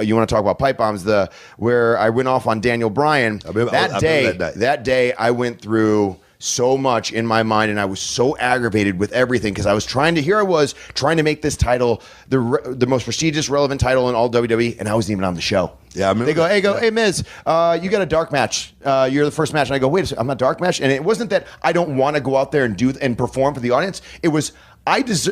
you want to talk about pipe bombs? Where I went off on Daniel Bryan. That day I went through so much in my mind, and I was so aggravated with everything because I was trying to make this title the most prestigious, relevant title in all WWE, and I wasn't even on the show. Yeah, I remember. They go, hey Miz, you got a dark match. You're the first match, and I go, wait a second, I'm not dark match, and it wasn't that I don't want to go out there and perform for the audience. It was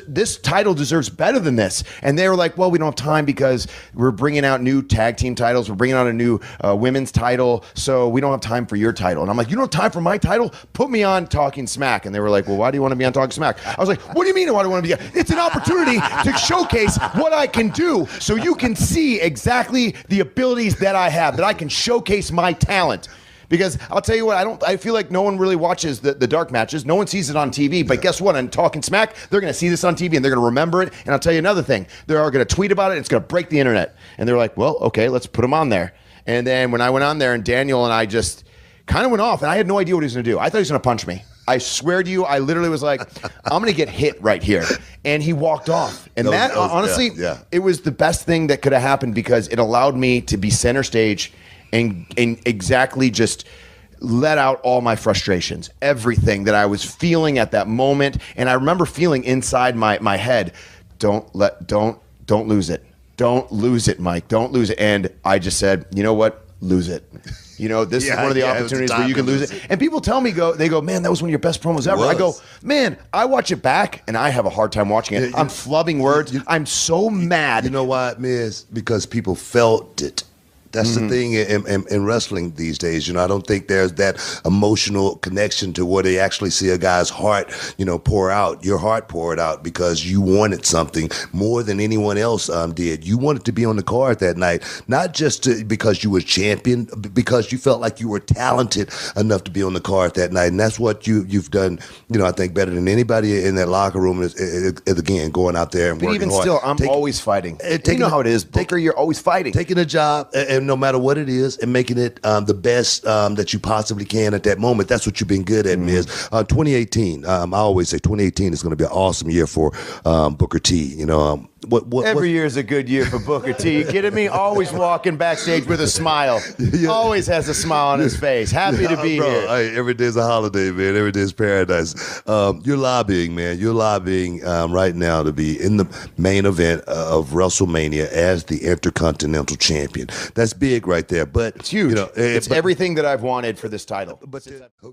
this title deserves better than this. And they were like, well, we don't have time because we're bringing out new tag team titles. We're bringing out a new women's title. So we don't have time for your title. And I'm like, you don't have time for my title? Put me on Talking Smack. And they were like, well, why do you want to be on Talking Smack? I was like, what do you mean why do I want to be on? It's an opportunity to showcase what I can do so you can see exactly the abilities that I have, that I can showcase my talent. Because I'll tell you what, I feel like no one really watches the dark matches. No one sees it on TV. But guess what? On Talking Smack, they're going to see this on TV and they're going to remember it. And I'll tell you another thing. They're going to tweet about it. And it's going to break the internet. And they're like, well, okay, let's put them on there. And then when I went on there and Daniel and I just kind of went off, and I had no idea what he was going to do. I thought he was going to punch me. I swear to you, I literally was like, I'm going to get hit right here. And he walked off. And honestly, it was the best thing that could have happened because it allowed me to be center stage and exactly just let out all my frustrations, everything that I was feeling at that moment. And I remember feeling inside my head, don't lose it. Don't lose it, Mike. Don't lose it. And I just said, you know what? Lose it. You know, this is one of the opportunities where you can lose it. And people tell me, they go, man, that was one of your best promos ever. I go, man, I watch it back, and I have a hard time watching it. I'm flubbing words. I'm so mad. You know why, Miz? Because people felt it. That's the thing in wrestling these days. You know, I don't think there's that emotional connection to where they actually see a guy's heart, pour out. Your heart poured out because you wanted something more than anyone else did. You wanted to be on the card that night, not just because you were champion, because you felt like you were talented enough to be on the card that night. And that's what you've done, I think, better than anybody in that locker room is again, going out there and working hard. But even still, I'm always fighting. You know how it is, Booker, you're always fighting. Taking a job and no matter what it is, and making it the best that you possibly can at that moment. That's what you've been good at, Miz. 2018, I always say 2018 is going to be an awesome year for Booker T. Every year is a good year for Booker T. You kidding me? Always walking backstage with a smile. Always has a smile on his face. Happy to be here. Hey, every day's a holiday, man. Every day's paradise. You're lobbying, man. You're lobbying right now to be in the main event of WrestleMania as the Intercontinental Champion. That's big right there. But it's huge. It's everything that I've wanted for this title.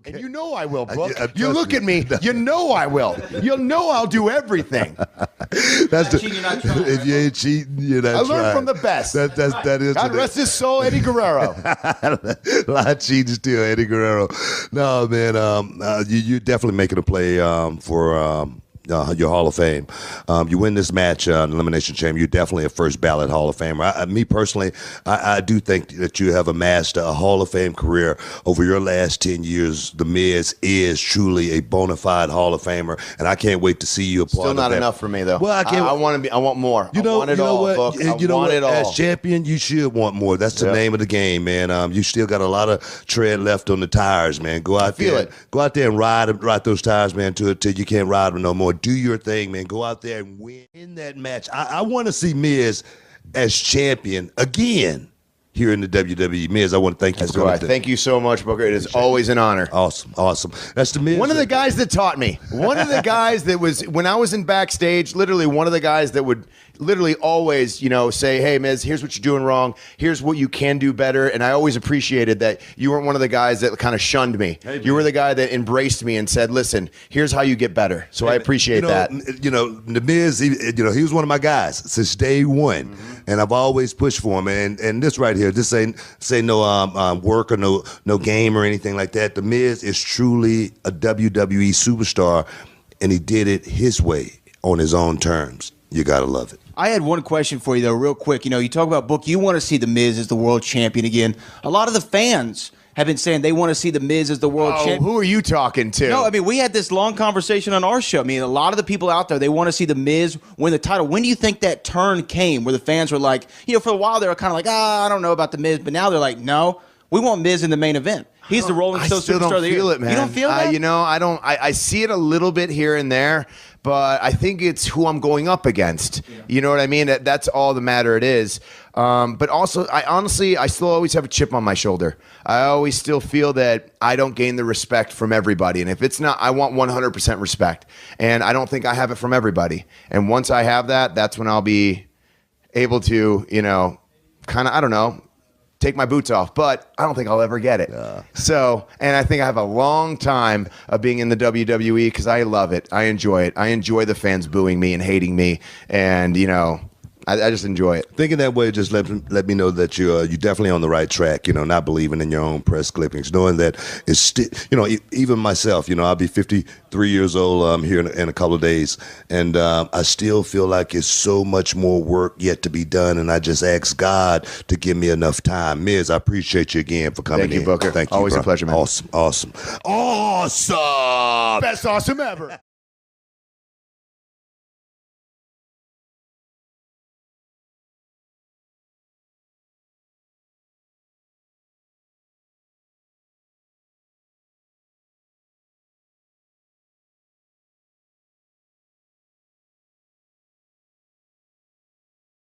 And you know I will, Book. You look at me. You know I will. You'll know I'll do everything. That's if you ain't cheating, you're not trying. I learned from the best. That is. God rest his soul, Eddie Guerrero. A lot of cheating still, Eddie Guerrero. No, man, you're definitely making a play for your Hall of Fame. You win this match, Elimination Chamber, you're definitely a first ballot Hall of Famer. Me personally, I do think that you have amassed a Hall of Fame career over your last 10 years. The Miz is truly a bona fide Hall of Famer, and I can't wait to see you a part of that. Still not enough for me, though. Well, I want more. I want it all, Book. I want it all. As champion, you should want more. That's the name of the game, man. You still got a lot of tread left on the tires, man. Go out there and ride those tires, man, till you can't ride them no more. Do your thing, man. Go out there and win in that match. I want to see Miz as champion again here in the WWE. Miz, I want to thank you. Thank you so much, Booker. It is always an honor. Awesome. That's the Miz. One of the guys that taught me. One of the guys that was, when I was in backstage, literally one of the guys that would literally always, say, hey, Miz, here's what you're doing wrong. Here's what you can do better. And I always appreciated that you weren't one of the guys that kind of shunned me. Hey, you were the guy that embraced me and said, listen, here's how you get better. So I appreciate that. The Miz, he was one of my guys since day one. And I've always pushed for him. And this right here, this ain't no work or no game or anything like that. The Miz is truly a WWE superstar, and he did it his way on his own terms. You got to love it. I had one question for you, though, real quick. You talk about, Book, you want to see The Miz as the world champion again. A lot of the fans have been saying they want to see The Miz as the world champion. Who are you talking to? No, we had this long conversation on our show. A lot of the people out there, they want to see The Miz win the title. When do you think that turn came where the fans were like, for a while they were kind of like, I don't know about The Miz, but now they're like, no, we want Miz in the main event. He's the Rolling Stone Superstar of the year. Feel it, man. You don't feel that? You know, I don't. I see it a little bit here and there, but I think it's who I'm going up against. Yeah. You know what I mean? That's all the matter it is. But also, I still always have a chip on my shoulder. I always still feel that I don't gain the respect from everybody. And if it's not, I want 100% respect. And I don't think I have it from everybody. And once I have that, that's when I'll be able to, you know, kind of, I don't know, take my boots off, but I don't think I'll ever get it. So, and I think I have a long time of being in the WWE because I love it. I enjoy it. I enjoy the fans booing me and hating me, and you know, I just enjoy it. Thinking that way just let me know that you're definitely on the right track. You know, not believing in your own press clippings, knowing that it's still, you know, even myself. You know, I'll be 53 years old here in a couple of days, and I still feel like it's so much more work yet to be done. And I just ask God to give me enough time. Miz, I appreciate you again for coming in. Thank you, Booker. Thank you. Always bro. a pleasure, man. Awesome. Best awesome ever.